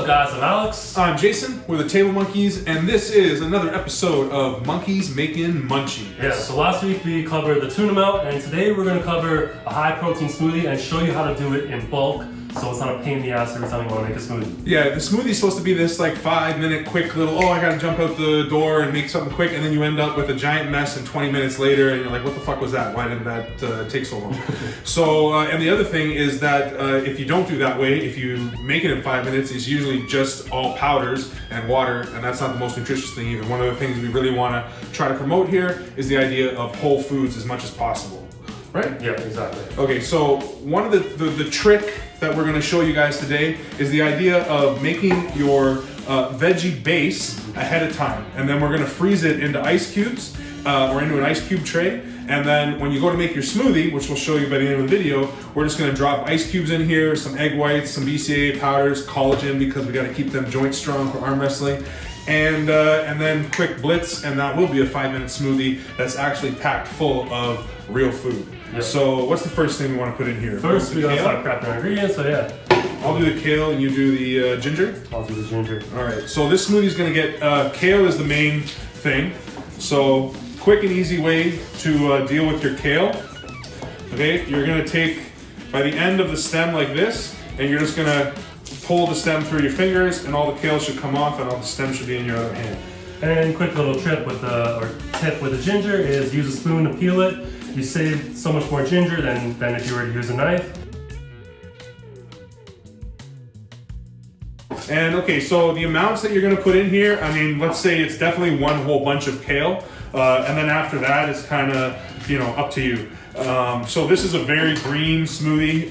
up, guys? I'm Alex. I'm Jason. We're the Table Monkeys, and this is another episode of Monkeys Making Munchies. Yeah, so last week we covered the tuna melt, and today we're going to cover a high-protein smoothie and show you how to do it in bulk, so it's not a pain in the ass every time you want to make a smoothie. Yeah, the smoothie's supposed to be this like 5-minute quick little, I gotta jump out the door and make something quick, and then you end up with a giant mess and 20 minutes later, and you're like, what the fuck was that? Why did that take so long? So, and the other thing is that if you don't do that way, if you make it in 5 minutes, it's usually just all powders and water, and that's not the most nutritious thing either. One of the things we really want to try to promote here is the idea of whole foods as much as possible. Right? Yeah, exactly. Okay, so one of the trick that we're going to show you guys today is the idea of making your veggie base ahead of time, and then we're going to freeze it into ice cubes or into an ice cube tray. And then when you go to make your smoothie, which we'll show you by the end of the video, we're just going to drop ice cubes in here, some egg whites, some BCAA powders, collagen because we got to keep them joints strong for arm wrestling. And then quick blitz, and that will be a 5-minute smoothie that's actually packed full of real food. Yep. So what's the first thing we want to put in here? First, we gotta start prepping our ingredients, so yeah. I'll do the kale and you do the ginger? I'll do the ginger. All right, so this smoothie is gonna get, kale is the main thing. So quick and easy way to deal with your kale. Okay, you're gonna take, by the end of the stem like this, and you're just gonna pull the stem through your fingers, and all the kale should come off, and all the stem should be in your other hand. And quick little tip with the ginger is use a spoon to peel it. You save so much more ginger than if you were to use a knife. And okay, so the amounts that you're gonna put in here, I mean, let's say it's definitely one whole bunch of kale, and then after that it's kind of, up to you. So this is a very green smoothie,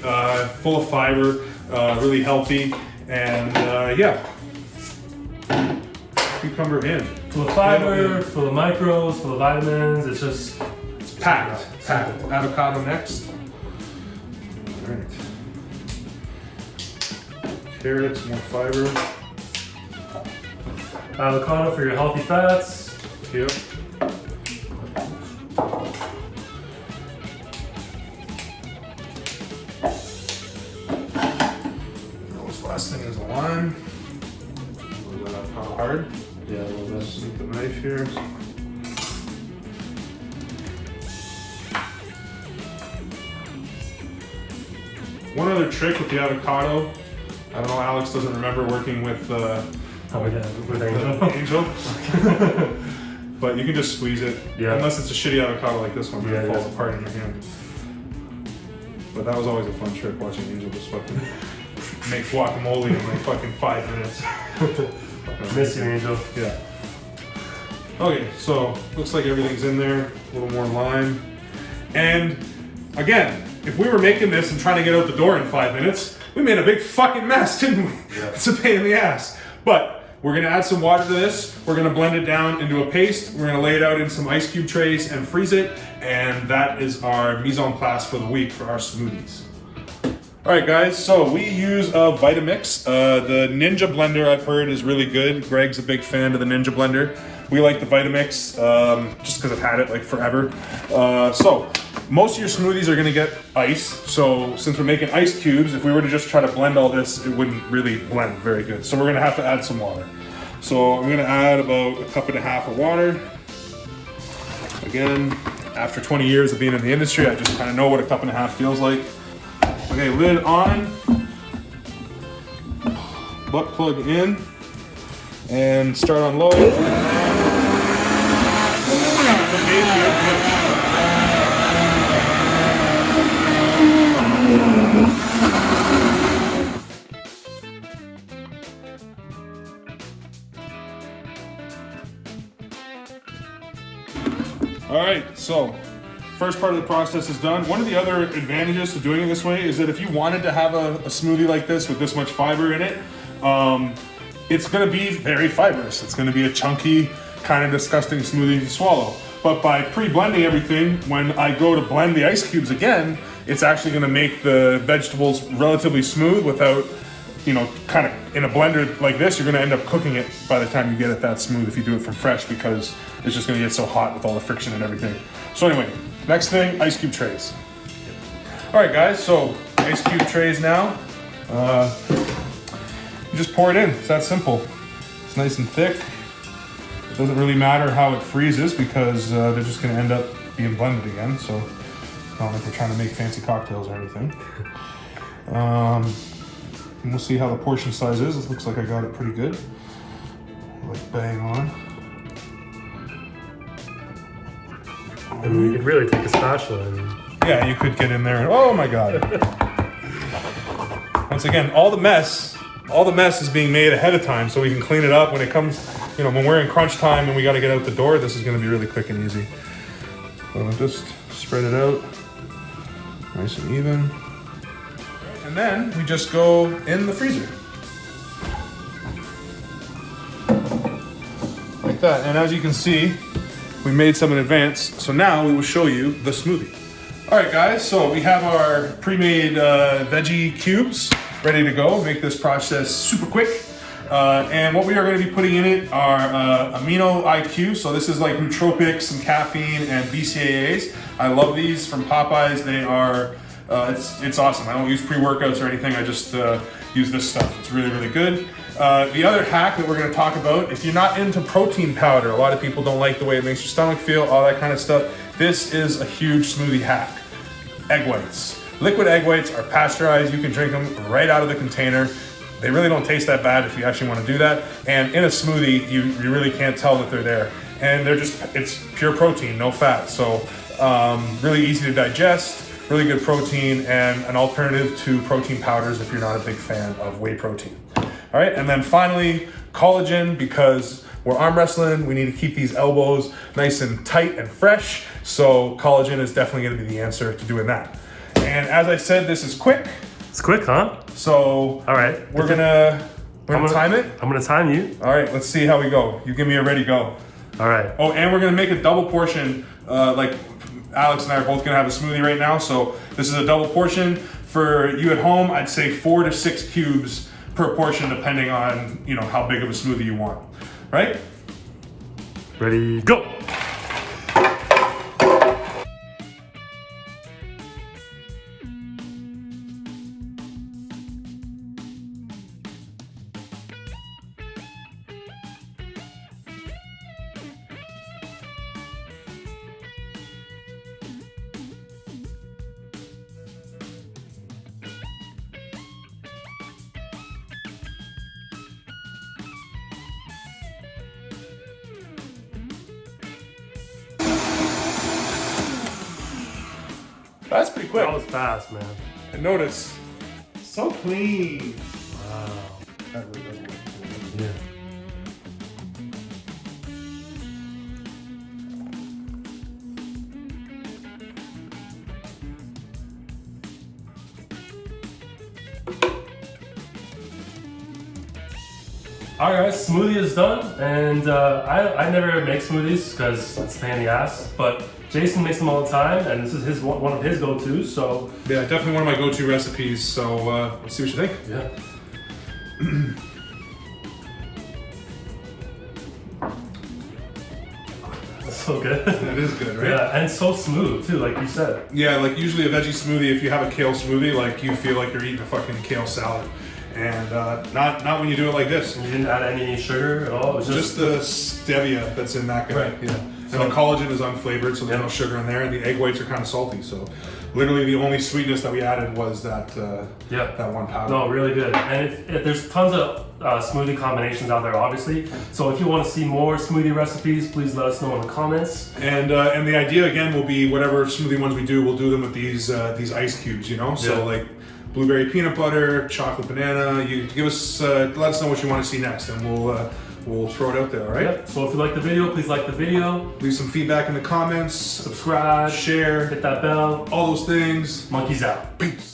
full of fiber, really healthy, and yeah. Cucumber in. Full of fiber, full of micros, full of vitamins. It's packed. Avocado next. All right. Carrots, more fiber. Avocado for your healthy fats. Yep. Last thing is a lime. A little bit of hard. Yeah, a little bit. Just need the knife here. One other trick with the avocado, I don't know, Alex doesn't remember working with Angel. But you can just squeeze it, unless it's a shitty avocado like this one that falls apart in your hand. But that was always a fun trick, watching Angel just fucking make guacamole in like fucking 5 minutes. Miss you, Angel. Yeah. Okay, so looks like everything's in there. A little more lime. And again, if we were making this and trying to get out the door in 5 minutes, we made a big fucking mess, didn't we? Yeah. It's a pain in the ass. But we're gonna add some water to this. We're gonna blend it down into a paste. We're gonna lay it out in some ice cube trays and freeze it. And that is our mise en place for the week for our smoothies. All right, guys, so we use a Vitamix. The Ninja blender, I've heard, is really good. Greg's a big fan of the Ninja blender. We like the Vitamix just because I've had it like forever. So most of your smoothies are gonna get ice. So since we're making ice cubes, if we were to just try to blend all this, it wouldn't really blend very good. So we're gonna have to add some water. So I'm gonna add about 1.5 cups of water. Again, after 20 years of being in the industry, I just kind of know what 1.5 cups feels like. Okay, lid on, butt plug in, and start on low. Okay, good. All right, so first part of the process is done. One of the other advantages to doing it this way is that if you wanted to have a smoothie like this with this much fiber in it, it's gonna be very fibrous. It's gonna be a chunky, kind of disgusting smoothie to swallow. But by pre-blending everything, when I go to blend the ice cubes again, it's actually gonna make the vegetables relatively smooth without, kind of in a blender like this, you're gonna end up cooking it by the time you get it that smooth if you do it from fresh, because it's just gonna get so hot with all the friction and everything. So anyway, next thing, ice cube trays. All right, guys, so ice cube trays now. you just pour it in. It's that simple. It's nice and thick. It doesn't really matter how it freezes because they're just gonna end up being blended again. So it's not like we're trying to make fancy cocktails or anything. And we'll see how the portion size is. It looks like I got it pretty good. Like bang on. I mean, you could really take a spatula and... Yeah, you could get in there and, oh my God. Once again, all the mess is being made ahead of time so we can clean it up when it comes, you know, when we're in crunch time and we got to get out the door. This is going to be really quick and easy. So just spread it out nice and even. And then we just go in the freezer. Like that. And as you can see, we made some in advance. So now we will show you the smoothie. All right, guys, so we have our pre-made veggie cubes ready to go. Make this process super quick. And what we are going to be putting in it are Amino IQ. So this is like nootropics, some caffeine, and BCAAs. I love these from Popeyes. They are, it's awesome. I don't use pre-workouts or anything. I just use this stuff. It's really, really good. The other hack that we're going to talk about, if you're not into protein powder, a lot of people don't like the way it makes your stomach feel, all that kind of stuff. This is a huge smoothie hack. Egg whites. Liquid egg whites are pasteurized. You can drink them right out of the container. They really don't taste that bad if you actually want to do that. And in a smoothie, you really can't tell that they're there. And they're just, it's pure protein, no fat. So really easy to digest, really good protein, and an alternative to protein powders if you're not a big fan of whey protein. All right, and then finally, collagen, because we're arm wrestling, we need to keep these elbows nice and tight and fresh. So collagen is definitely gonna be the answer to doing that. And as I said, this is quick. It's quick, huh? So all right, we're gonna time it. I'm gonna time you. All right, let's see how we go. You give me a ready go. All right. Oh, and we're gonna make a double portion. Like Alex and I are both gonna have a smoothie right now. So this is a double portion. For you at home, I'd say 4 to 6 cubes per portion, depending on, you know, how big of a smoothie you want. Right? Ready, go. That's pretty quick. That was fast, man. And notice, so clean. Wow. That really doesn't look cool. Yeah. All right, guys, smoothie is done, and I never make smoothies because it's a pain in the ass, but Jason makes them all the time, and this is one of his go-tos, so... Yeah, definitely one of my go-to recipes, so let's see what you think. Yeah. That's so good. It is good, right? Yeah, and so smooth, too, like you said. Yeah, like usually a veggie smoothie, if you have a kale smoothie, like you feel like you're eating a fucking kale salad. And not when you do it like this. You didn't add any sugar at all? It was just the stevia that's in that guy. Right. Yeah. And the collagen is unflavored, so there's no sugar in there, and the egg whites are kind of salty. So literally the only sweetness that we added was that that one powder. No, really good. And if there's tons of smoothie combinations out there, obviously. So if you want to see more smoothie recipes, please let us know in the comments. And the idea again will be whatever smoothie ones we do, we'll do them with these ice cubes, you know. So like blueberry peanut butter, chocolate banana. You give us let us know what you want to see next, and we'll throw it out there. All right. Yep. So if you like the video, please like the video. Leave some feedback in the comments. Subscribe. Share. Hit that bell. All those things. Monkeys out. Peace.